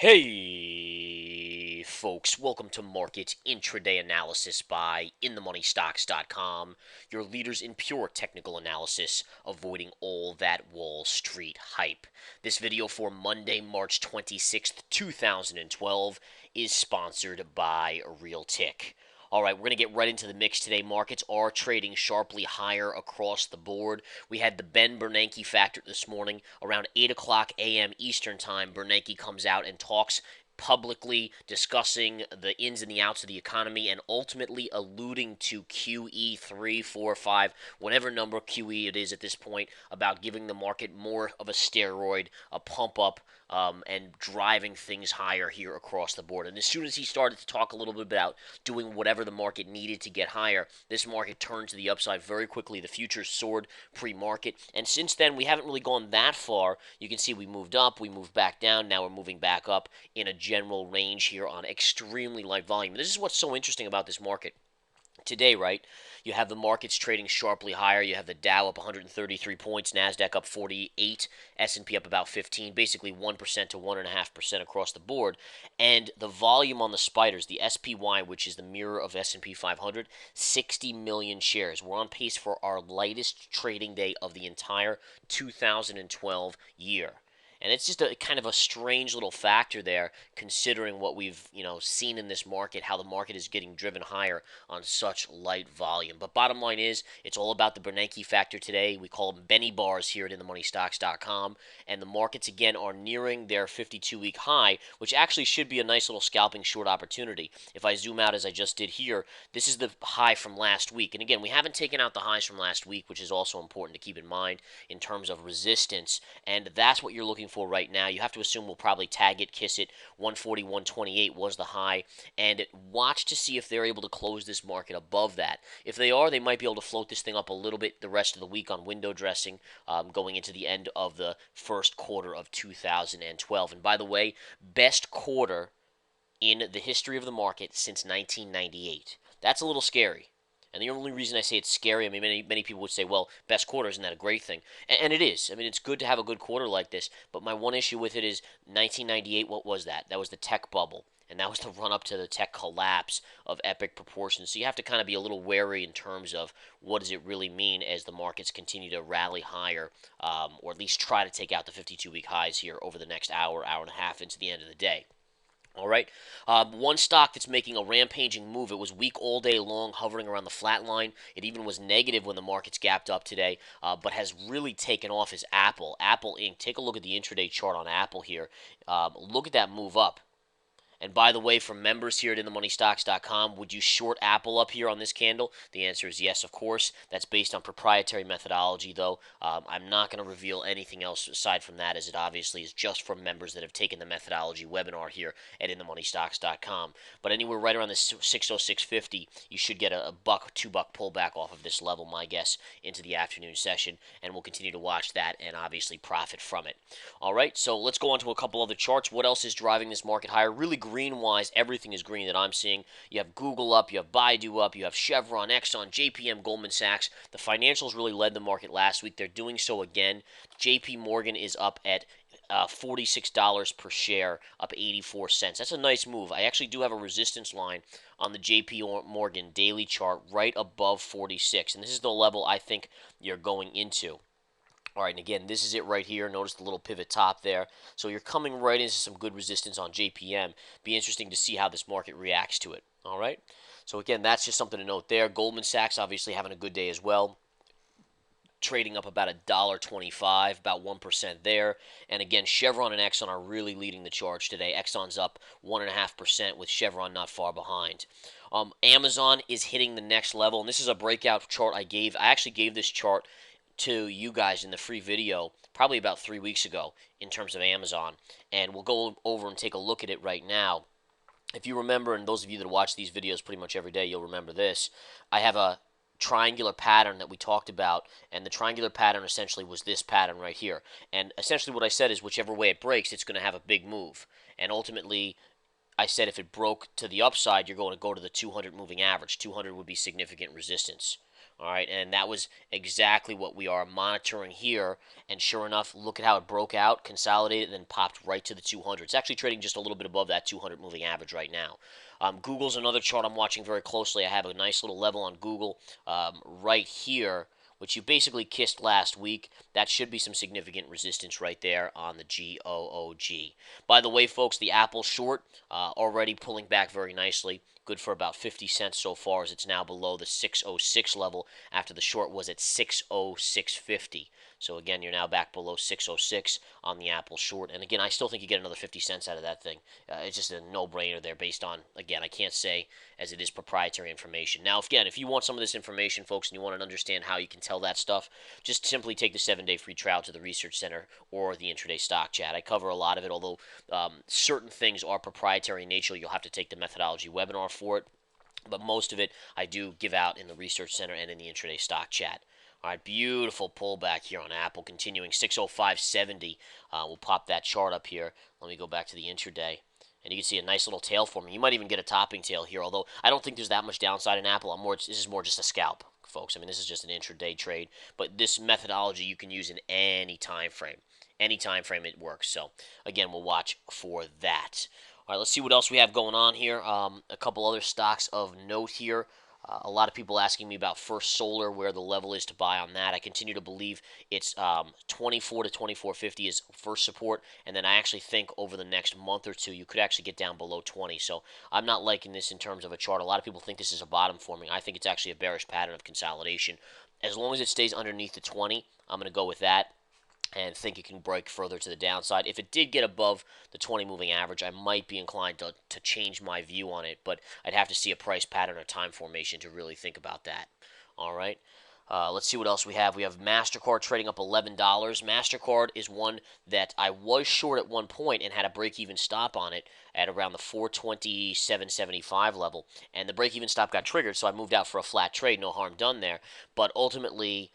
Hey, folks, welcome to Market Intraday Analysis by InTheMoneyStocks.com, your leaders in pure technical analysis, avoiding all that Wall Street hype. This video for Monday, March 26th, 2012 is sponsored by RealTick. All right, we're going to get right into the mix today. Markets are trading sharply higher across the board. We had the Bernanke factor this morning around 8 o'clock a.m. Eastern Time. Bernanke comes out and talks publicly, discussing the ins and the outs of the economy and ultimately alluding to QE3, 4, 5, whatever number QE it is at this point, about giving the market more of a steroid, a pump up, and driving things higher here across the board. And as soon as he started to talk a little bit about doing whatever the market needed to get higher, this market turned to the upside very quickly. The futures soared pre-market, and since then we haven't really gone that far. You can see we moved up, we moved back down, now we're moving back up in a general range here on extremely light volume. This is what's so interesting about this market today, right? You have the markets trading sharply higher. You have the Dow up 133 points, Nasdaq up 48, S&P up about 15, basically 1% to 1.5% across the board. And the volume on the spiders, the SPY, which is the mirror of S&P 500, 60 million shares. We're on pace for our lightest trading day of the entire 2012 year. And it's just a kind of a strange little factor there, considering what we've seen in this market, how the market is getting driven higher on such light volume. But bottom line is, it's all about the Bernanke factor today. We call them Benny bars here at InTheMoneyStocks.com, and the markets again are nearing their 52-week high, which actually should be a nice little scalping short opportunity. If I zoom out as I just did here, this is the high from last week, and again, we haven't taken out the highs from last week, which is also important to keep in mind in terms of resistance, and that's what you're looking for right now. You have to assume we'll probably tag it, kiss it. 140, 128 was the high, and watch to see if they're able to close this market above that. If they are, they might be able to float this thing up a little bit the rest of the week on window dressing, going into the end of the first quarter of 2012. And by the way, best quarter in the history of the market since 1998. That's a little scary. And the only reason I say it's scary, I mean, many people would say, well, best quarter, isn't that a great thing? And it is. I mean, it's good to have a good quarter like this. But my one issue with it is 1998, what was that? That was the tech bubble. And that was the run up to the tech collapse of epic proportions. So you have to kind of be a little wary in terms of what does it really mean as the markets continue to rally higher, or at least try to take out the 52-week highs here over the next hour, hour and a half into the end of the day. All right. One stock that's making a rampaging move. It was weak all day long, hovering around the flat line. It even was negative when the markets gapped up today, but has really taken off is Apple. Apple Inc. Take a look at the intraday chart on Apple here. Look at that move up. And by the way, for members here at InTheMoneyStocks.com, would you short Apple up here on this candle? The answer is yes, of course. That's based on proprietary methodology, though. I'm not going to reveal anything else aside from that, as it obviously is just for members that have taken the methodology webinar here at InTheMoneyStocks.com. But anywhere right around the 606.50, you should get a buck, $2 pullback off of this level, my guess, into the afternoon session. And we'll continue to watch that and obviously profit from it. All right, so let's go on to a couple other charts. What else is driving this market higher? Really green-wise, everything is green that I'm seeing. You have Google up, you have Baidu up, you have Chevron, Exxon, JPM, Goldman Sachs. The financials really led the market last week. They're doing so again. JP Morgan is up at $46 per share, up 84 cents. That's a nice move. I actually do have a resistance line on the JP Morgan daily chart right above 46, and this is the level I think you're going into. All right, and again, this is it right here. Notice the little pivot top there. So you're coming right into some good resistance on JPM. Be interesting to see how this market reacts to it. All right. So again, that's just something to note there. Goldman Sachs obviously having a good day as well. Trading up about $1.25, about 1% there. And again, Chevron and Exxon are really leading the charge today. Exxon's up 1.5%, with Chevron not far behind. Amazon is hitting the next level, and this is a breakout chart I gave. I actually gave this chart to you guys in the free video probably about 3 weeks ago in terms of Amazon, and we'll go over and take a look at it right now. If you remember, and those of you that watch these videos pretty much every day, you'll remember this. I have a triangular pattern that we talked about, and the triangular pattern essentially was this pattern right here. And essentially what I said is whichever way it breaks, it's going to have a big move. And ultimately, I said if it broke to the upside, you're going to go to the 200 moving average. 200 would be significant resistance. All right, and that was exactly what we are monitoring here. And sure enough, look at how it broke out, consolidated, and then popped right to the 200. It's actually trading just a little bit above that 200 moving average right now. Google's another chart I'm watching very closely. I have a nice little level on Google right here, which you basically kissed last week. That should be some significant resistance right there on the GOOG. By the way, folks, the Apple short already pulling back very nicely. Good for about 50 cents so far, as it's now below the 606 level after the short was at 606.50. So again, you're now back below 606 on the Apple short. And again, I still think you get another 50 cents out of that thing. It's just a no-brainer there based on, again, I can't say as it is proprietary information. Now, again, if you want some of this information, folks, and you want to understand how you can tell that stuff, just simply take the 7-day free trial to the Research Center or the Intraday Stock Chat. I cover a lot of it, although certain things are proprietary in nature. You'll have to take the methodology webinar for it. But most of it I do give out in the Research Center and in the Intraday Stock Chat. All right, beautiful pullback here on Apple, continuing 605.70. We'll pop that chart up here. Let me go back to the intraday. And you can see a nice little tail forming. You might even get a topping tail here, although I don't think there's that much downside in Apple. This is more just a scalp, folks. I mean, this is just an intraday trade. But this methodology you can use in any time frame. Any time frame it works. So, again, we'll watch for that. All right, let's see what else we have going on here. A couple other stocks of note here. A lot of people asking me about First Solar, where the level is to buy on that. I continue to believe it's 24 to 24.50 is first support, and then I actually think over the next month or two you could actually get down below 20. So I'm not liking this in terms of a chart. A lot of people think this is a bottom forming. I think it's actually a bearish pattern of consolidation. As long as it stays underneath the 20, I'm going to go with that and think it can break further to the downside. If it did get above the 20 moving average, I might be inclined to change my view on it, but I'd have to see a price pattern or time formation to really think about that. All right. Let's see what else we have. We have MasterCard trading up $11. MasterCard is one that I was short at one point and had a break-even stop on it at around the 427.75 level. And the break-even stop got triggered, so I moved out for a flat trade. No harm done there. But ultimately,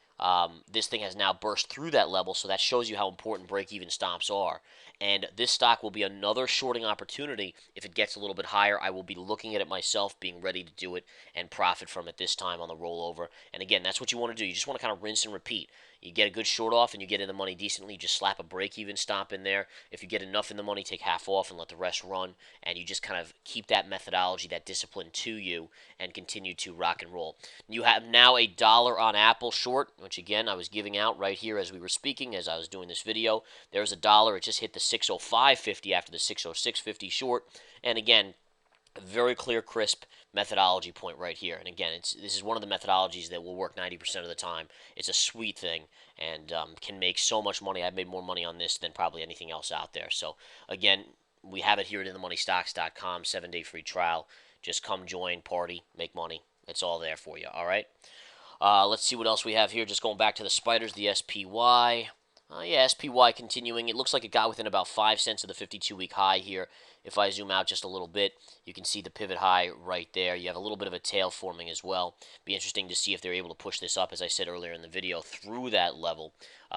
this thing has now burst through that level, so that shows you how important break-even stops are. And this stock will be another shorting opportunity. If it gets a little bit higher, I will be looking at it myself, being ready to do it and profit from it this time on the rollover. And again, that's what you want to do. You just want to kind of rinse and repeat. You get a good short off and you get in the money decently, you just slap a break-even stop in there. If you get enough in the money, take half off and let the rest run. And you just kind of keep that methodology, that discipline to you, and continue to rock and roll. You have now $1 on Apple short, which again I was giving out right here as we were speaking, as I was doing this video. There's $1. It just hit the 605.50 after the 606.50 short. And again, a very clear, crisp methodology point right here. And again, this is one of the methodologies that will work 90% of the time. It's a sweet thing and can make so much money. I've made more money on this than probably anything else out there. So again, we have it here at InTheMoneyStocks.com, 7-day free trial. Just come join, party, make money. It's all there for you, all right? Let's see what else we have here. Just going back to the spiders, the SPY. Yeah, SPY continuing. It looks like it got within about 5 cents of the 52-week high here. If I zoom out just a little bit, you can see the pivot high right there. You have a little bit of a tail forming as well. Be interesting to see if they're able to push this up, as I said earlier in the video, through that level.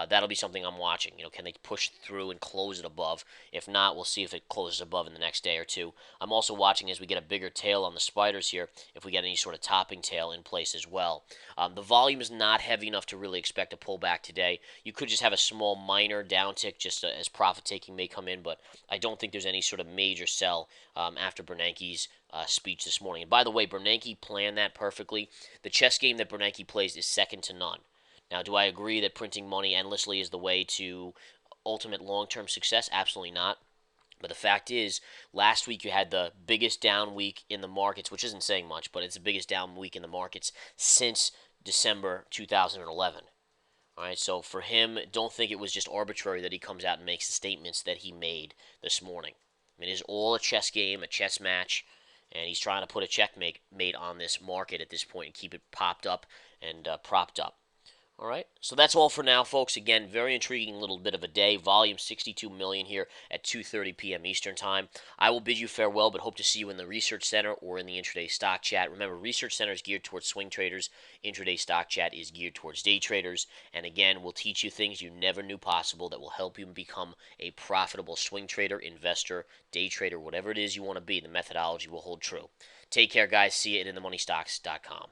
That'll be something I'm watching. Can they push through and close it above? If not, we'll see if it closes above in the next day or two. I'm also watching as we get a bigger tail on the spiders here, if we get any sort of topping tail in place as well. The volume is not heavy enough to really expect a pullback today. You could just have a small minor downtick just as profit taking may come in, but I don't think there's any sort of major sell after Bernanke's speech this morning. And by the way, Bernanke planned that perfectly. The chess game that Bernanke plays is second to none. Now, do I agree that printing money endlessly is the way to ultimate long-term success? Absolutely not. But the fact is, last week you had the biggest down week in the markets, which isn't saying much, but it's the biggest down week in the markets since December 2011. All right, so for him, don't think it was just arbitrary that he comes out and makes the statements that he made this morning. I mean, it is all a chess game, a chess match, and he's trying to put a checkmate on this market at this point and keep it popped up and propped up. All right, so that's all for now, folks. Again, very intriguing little bit of a day. Volume 62 million here at 2:30 p.m. Eastern Time. I will bid you farewell, but hope to see you in the Research Center or in the Intraday Stock Chat. Remember, Research Center is geared towards swing traders. Intraday Stock Chat is geared towards day traders. And again, we'll teach you things you never knew possible that will help you become a profitable swing trader, investor, day trader, whatever it is you want to be. The methodology will hold true. Take care, guys. See you at InTheMoneyStocks.com.